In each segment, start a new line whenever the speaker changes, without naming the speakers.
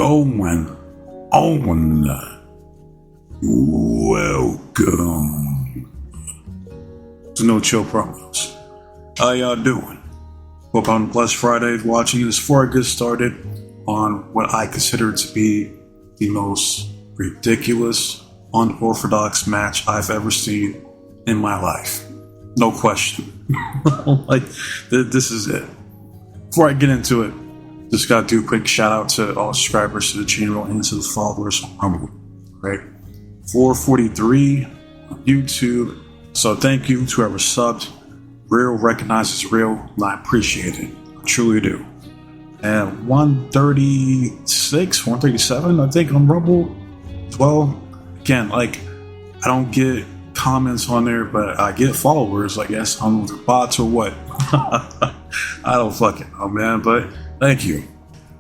going on? Welcome to No Chill Promos. How y'all doing? Hope on a blessed Friday watching this before I get started on what I consider to be the most ridiculous, unorthodox match I've ever seen in my life. No question. Like, this is it. Before I get into it, just gotta do a quick shout out to all subscribers to the channel and to the followers on Rumble. Right? 443 on YouTube. So thank you to whoever subbed. Real recognizes real, and I appreciate it. I truly do. And 136, 137, I think, on Rumble as well. Again, like, I don't get comments on there, but I get followers, I guess. I don't know if they're bots or what. I don't fucking know, man. But thank you.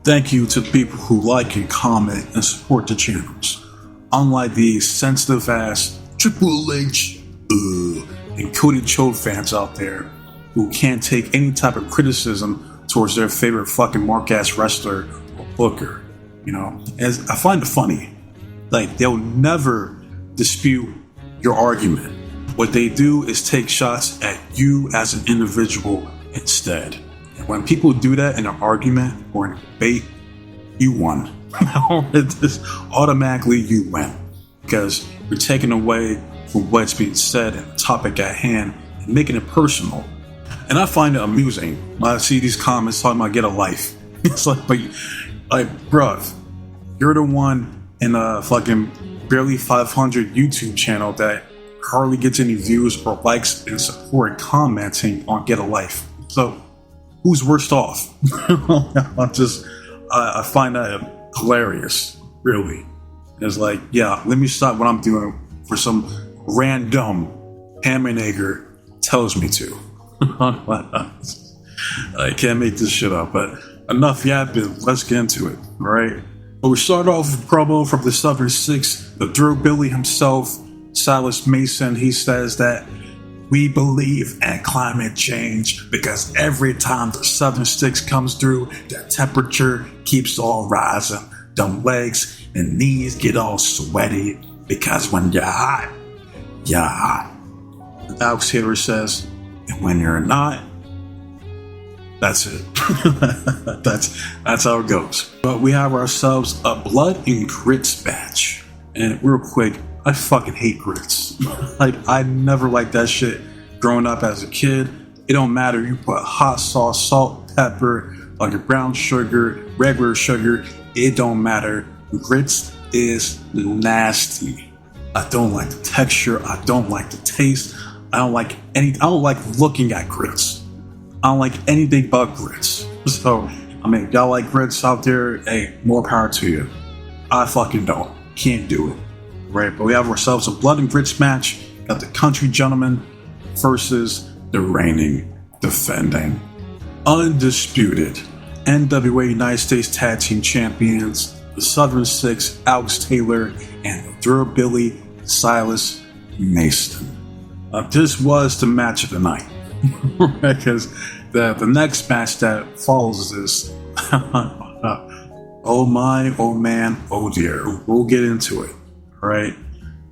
Thank you to the people who like and comment and support the channels. Unlike these sensitive ass Triple H and Cody Chode fans out there who can't take any type of criticism towards their favorite fucking mark-ass wrestler or booker. You know, as I find it funny, like, they'll never dispute your argument. What they do is take shots at you as an individual instead. And when people do that in an argument or in a debate, you won. Just automatically you win, because you're taking away from what's being said and the topic at hand and making it personal. And I find it amusing when I see these comments talking about get a life. It's like, bruv, you're the one in a fucking barely 500 YouTube channel that hardly gets any views or likes and support commenting on get a life. So who's worst off? I find that hilarious, really. It's like, yeah, let me stop what I'm doing for some random hammernager tells me to. I can't make this shit up, but enough yapping, let's get into it, alright? But we start off with a promo from the Southern Six, the Drillbilly himself, Silas Mason. He says that we believe in climate change because every time the Southern Six comes through, the temperature keeps all rising. Them legs and knees get all sweaty because when you're hot, you're hot. And Alex Taylor says, and when you're not, that's it. that's how it goes. But we have ourselves a blood and grits match. And real quick, I fucking hate grits. Like, I never liked that shit growing up as a kid. It don't matter. You put hot sauce, salt, pepper, like a brown sugar, regular sugar. It don't matter. Grits is nasty. I don't like the texture. I don't like the taste. I don't like looking at grits. I don't like anything but grits. So, I mean, y'all like grits out there, hey, more power to you. I fucking don't. Can't do it. Right? But we have ourselves a blood and grits match. Got the Country Gentlemen versus the reigning, defending, undisputed NWA United States Tag Team Champions, the Southern Six, Alex Taylor, and the Drillbilly, Silas Mason. This was the match of the night. Because the next match that follows this, oh my, oh man, oh dear. We'll get into it, right?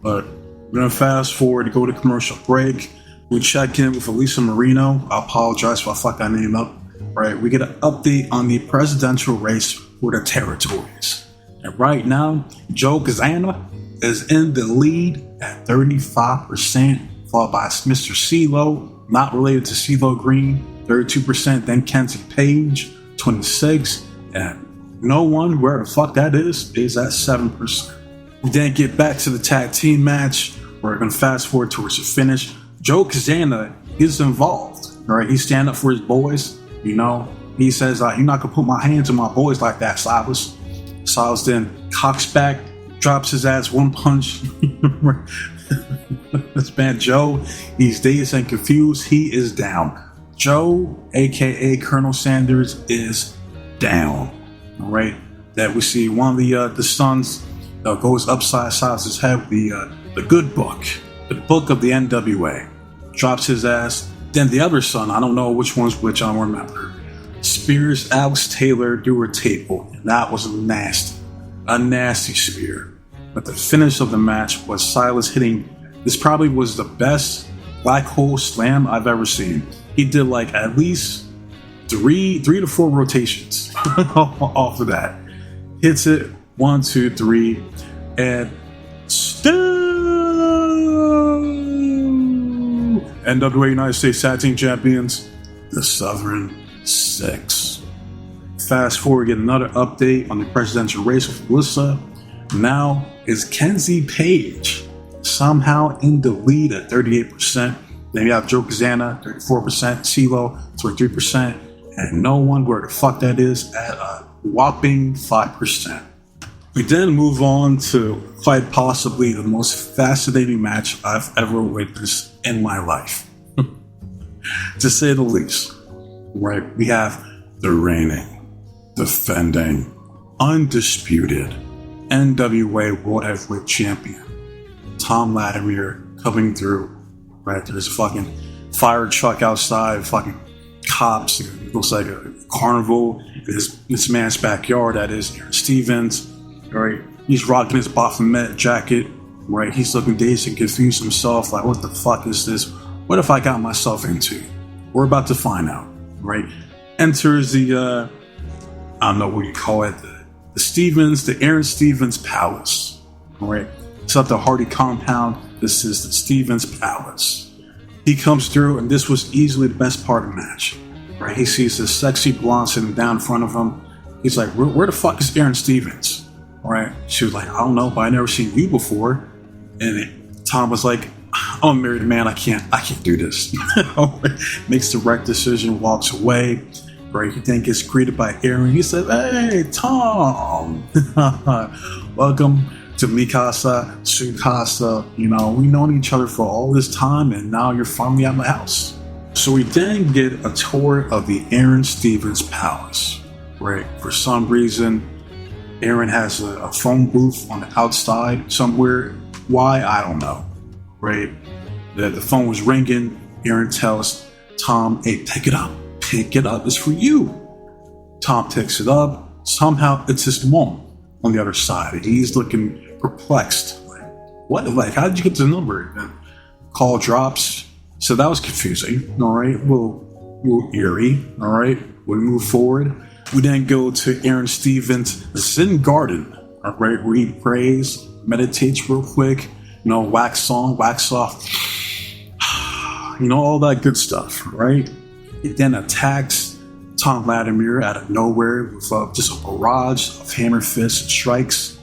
But we're going to fast forward to go to commercial break. We check in with Elisa Marino. I apologize if I fuck that name up. Right, we get an update on the presidential race for the territories. And right now, Joe Kazana is in the lead at 35%, followed by Mr. CeeLo, not related to CeeLo Green, 32%, then Kenzie Page, 26%, and no one, where the fuck that is at 7%. We then get back to the tag team match. We're going to fast forward towards the finish. Joe Kazana is involved, right? He's standing up for his boys. You know, he says, you're not going to put my hands on my boys like that, Silas. Silas then cocks back, drops his ass one punch. This man, Joe, he's dazed and confused. He is down. Joe, a.k.a. Colonel Sanders, is down. All right? That we see one of the sons goes upside Silas's head with the good book. The book of the NWA. Drops his ass. Then the other son, I don't know which one's which, I don't remember, spears Alex Taylor through her table. And that was nasty. a nasty spear. But the finish of the match was Silas hitting, this probably was the best black hole slam I've ever seen. He did like at least three to four rotations off of that. Hits it 1, 2, 3, and still NWA United States Tag Team Champions, the Southern Six. Fast forward, get another update on the presidential race with Melissa. Now is Kenzie Page somehow in the lead at 38%. Then you have Joe Kazana, 34%, CeeLo, 23%, and no one where the fuck that is at a whopping 5%. We then move on to quite possibly the most fascinating match I've ever witnessed in my life. To say the least. Right, we have the reigning, defending, undisputed NWA World Heavyweight Champion, Tom Latimer, coming through. Right, there's a fucking fire truck outside, fucking cops. It looks like a carnival. This man's backyard, that is Aaron Stevens. Right, he's rocking his Baphomet jacket. Right, he's looking dazed and confused himself. Like, what the fuck is this? What if I got myself into? We're about to find out. Right, enters the I don't know what you call it, the Aaron Stevens Palace. Right, it's not the Hardy compound. This is the Stevens Palace. He comes through, and this was easily the best part of the match. Right, he sees this sexy blonde sitting down in front of him. He's like, where the fuck is Aaron Stevens? Right, she was like, I don't know, but I never seen you before. And Tom was like, I'm a married man, I can't do this. Makes the right decision, walks away. Right, he then gets greeted by Aaron. He said, hey, Tom, welcome to Mikasa, Tsukasa. You know, we've known each other for all this time, and now you're finally at my house. So we then get a tour of the Aaron Stevens Palace. Right, for some reason, Aaron has a phone booth on the outside somewhere. Why? I don't know. Right? The phone was ringing. Aaron tells Tom, hey, pick it up. Pick it up. It's for you. Tom picks it up. Somehow it's his mom on the other side. He's looking perplexed. Like, what? Like, how did you get the number? And call drops. So that was confusing. All right. A little eerie. All right. We move forward. We then go to Aaron Stevens' Zen Garden. All right. Where he prays, meditates real quick. You know, wax on, wax off. You know, all that good stuff, right? It then attacks Tom Latimer out of nowhere with just a barrage of hammer fists and strikes.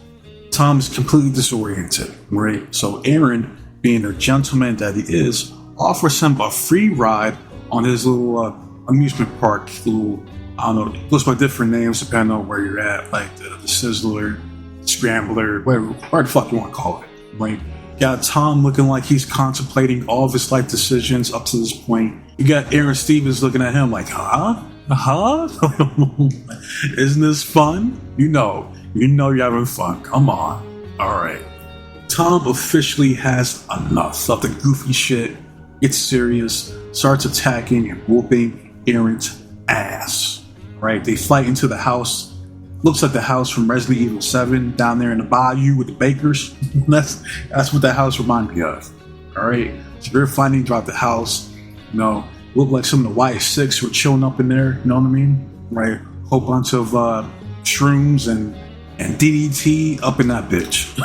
Tom is completely disoriented, right? So Aaron, being the gentleman that he is, offers him a free ride on his little amusement park. Little, I don't know, it goes by different names depending on where you're at, like the Sizzler, Scrambler, whatever the fuck you want to call it, right? Got Tom looking like he's contemplating all of his life decisions up to this point. You got Aaron Stevens looking at him like, huh? Isn't this fun? You know you're having fun. Come on. All right. Tom officially has enough of the goofy shit. Gets serious, starts attacking and whooping Aaron's ass. Right? They fight into the house. Looks like the house from Resident Evil 7 down there in the bayou with the bakers. That's what that house reminded me of. Alright? So they're fighting throughout the house. You know, look like some of the Y6 were chilling up in there, you know what I mean? Right? Whole bunch of shrooms and DDT up in that bitch.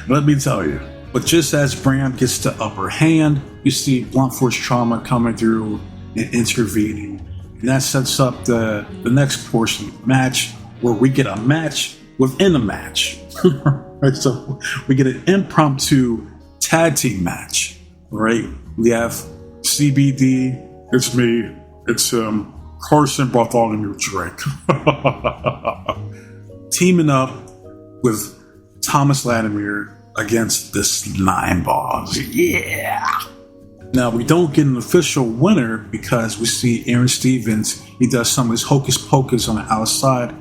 let me tell you. But just as Bram gets the upper hand, you see blunt force trauma coming through and intervening. And that sets up the next portion of the match, where we get a match within a match. Right? So we get an impromptu tag team match. Right? We have CBD, it's me, it's Carson Bartholomew Drake. Teaming up with Thomas Latimer against the Slime Balls. Yeah! Now, we don't get an official winner because we see Aaron Stevens, he does some of his hocus pocus on the outside,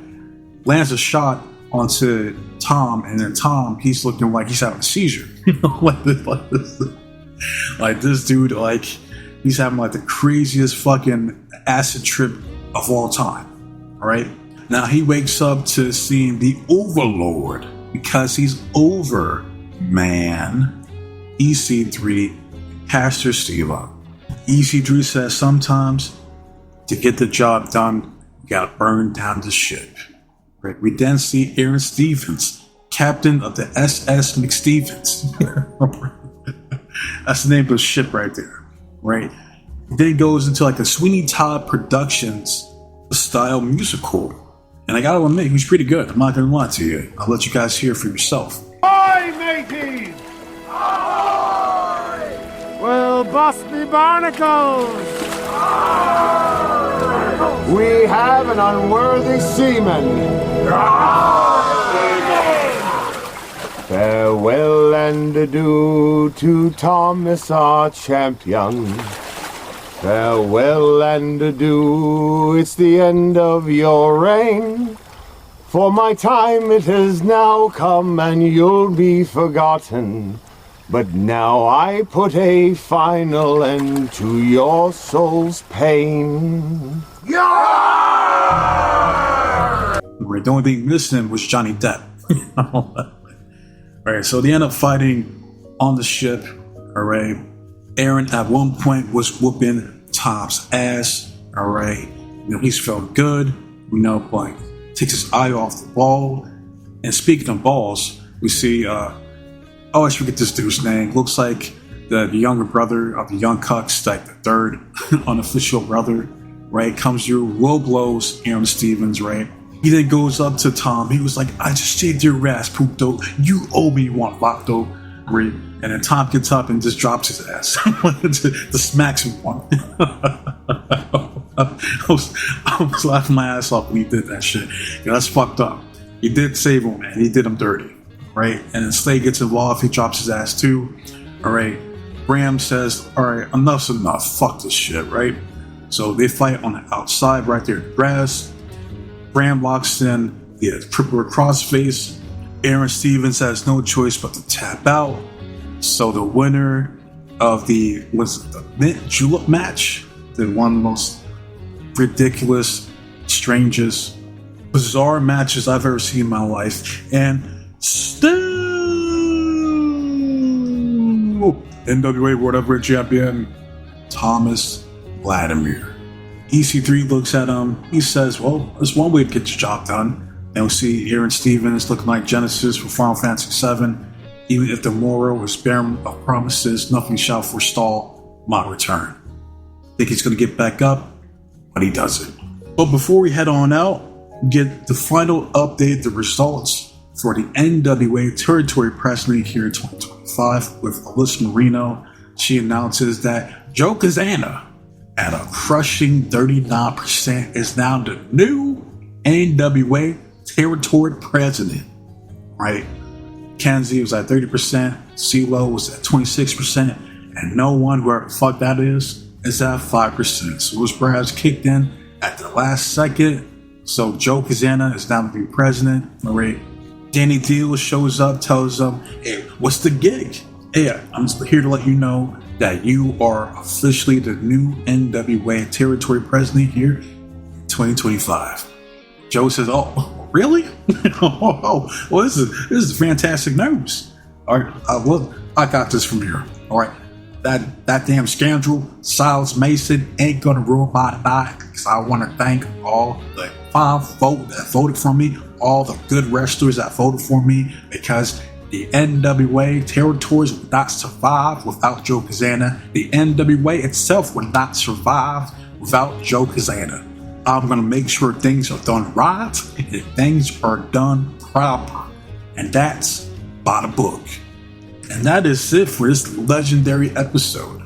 lands a shot onto Tom, and then Tom, he's looking like he's having a seizure. like this dude, like, he's having like the craziest fucking acid trip of all time. All right? Now he wakes up to seeing the Overlord because he's over, man. EC3, Pastor Steve-O. EC3 says sometimes to get the job done, you gotta burn down the ship. Right? We then see Aaron Stevens, captain of the SS McStevens. That's the name of the ship right there. Right? Then it goes into like a Sweeney Todd Productions style musical. And I gotta admit, he was pretty good. I'm not gonna lie to you. I'll let you guys hear for yourself.
Aye, mateys! Aye! Well, bust me barnacles! Aye! We have an unworthy seaman. Aye! Farewell and adieu to Thomas our champion. Farewell and adieu, it's the end of your reign. For my time it has now come and you'll be forgotten. But now I put a final end to your soul's pain.
Right, the only thing missing was Johnny Depp. Right, so they end up fighting on the ship. Alright, Aaron at one point was whooping Tom's ass. Alright, he's felt good. But takes his eye off the ball. And speaking of balls, we see I always forget this dude's name. Looks like the younger brother of the Young Cucks, like the third unofficial brother, right? Comes through, low blows Aaron Stevens, right? He then goes up to Tom. He was like, I just shaved your ass, Puto. You owe me one, Vato. Right? And then Tom gets up and just drops his ass. The smacks him one. I was laughing my ass off when he did that shit. Yeah, that's fucked up. He did save him, man. He did him dirty. Right? And then Slade gets involved. He drops his ass too. Alright. Bram says, alright, enough's enough. Fuck this shit, right? So they fight on the outside right there in the grass. Bram locks in the triple crossface. Aaron Stevens has no choice but to tap out. So the winner of the mint julep match, the one most ridiculous, strangest, bizarre matches I've ever seen in my life, and still NWA World Heavyweight Champion Thomas Vladimir. EC3 looks at him. He says, well, there's one way to get the job done. And we see Aaron Stevens looking like Genesis for Final Fantasy VII. Even if the moral is barren of promises, nothing shall forestall my return. Think he's going to get back up, but he doesn't. But before we head on out, get the final update, the results for the NWA Territory President here in 2025 with Alyssa Marino. She announces that Joe Kazana, at a crushing 39%, is now the new NWA Territory President. Right? Kenzie was at 30%, CeeLo was at 26%, and no one, whoever the fuck that is at 5%. So it was perhaps kicked in at the last second. So Joe Kazana is now the new president. Right? Danny Deal shows up, tells them, hey, what's the gig? Hey, I'm just here to let you know that you are officially the new NWA Territory President here in 2025. Joe says, oh, really? Well, this is fantastic news. All right, well, I got this from here. All right, that damn scoundrel, Silas Mason, ain't gonna ruin my night, because I want to thank all the 5 folk that voted for me, all the good wrestlers that voted for me, because the NWA territories would not survive without Joe Kazana. The NWA itself would not survive without Joe Kazana. I'm going to make sure things are done right and things are done proper. And that's by the book. And that is it for this legendary episode.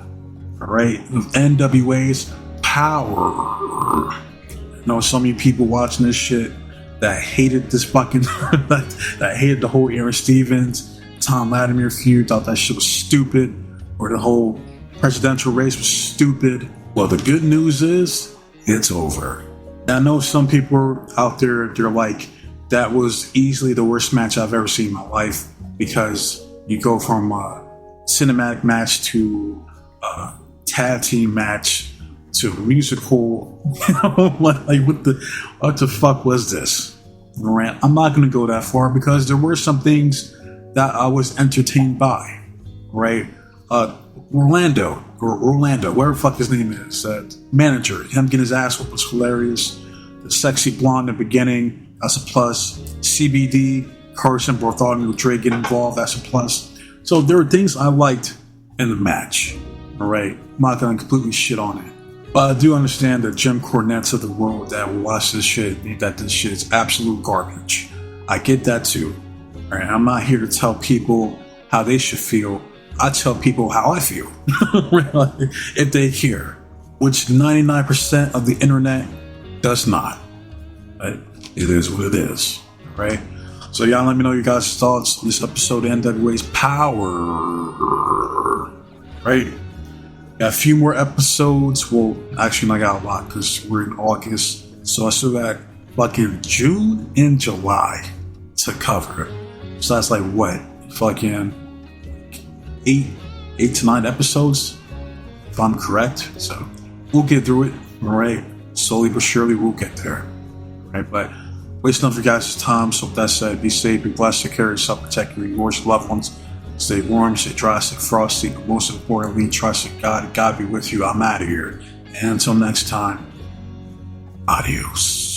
Alright, of NWA's Power. I know some of you people watching this shit that hated this fucking that hated the whole Aaron Stevens, Tom Vladimir feud, thought that shit was stupid, or the whole presidential race was stupid. Well, the good news is it's over. And I know some people out there, they're like, that was easily the worst match I've ever seen in my life, because you go from a cinematic match to a tag team match to musical. Like what the fuck was this? Rant. I'm not gonna go that far because there were some things that I was entertained by. Right? Orlando, whatever the fuck his name is, manager, him getting his ass whooped was hilarious. The sexy blonde in the beginning, that's a plus. CBD, Carson, Bartholomew, Dre get involved, that's a plus. So there are things I liked in the match. Alright, I'm not gonna completely shit on it. But I do understand that Jim Cornettes of the world that will watch this shit, that this shit is absolute garbage. I get that too. Alright, I'm not here to tell people how they should feel. I tell people how I feel. If they care. Which 99% of the internet does not. But it is what it is. Right? So y'all let me know your guys' thoughts on this episode of NWA's Power. Right? Got a few more episodes. Well, actually, I got a lot because we're in August. So I still got fucking June and July to cover. So that's like what? Fucking 8 to 9 episodes, if I'm correct. So we'll get through it. All right. Slowly but surely, we'll get there. All right. But wasting up your guys' time. So with that said, be safe, be blessed, take care of yourself, protect your yours, loved ones. Stay warm, stay dry, stay frosty, but most importantly, trust in God. God be with you. I'm out of here. And until next time, adios.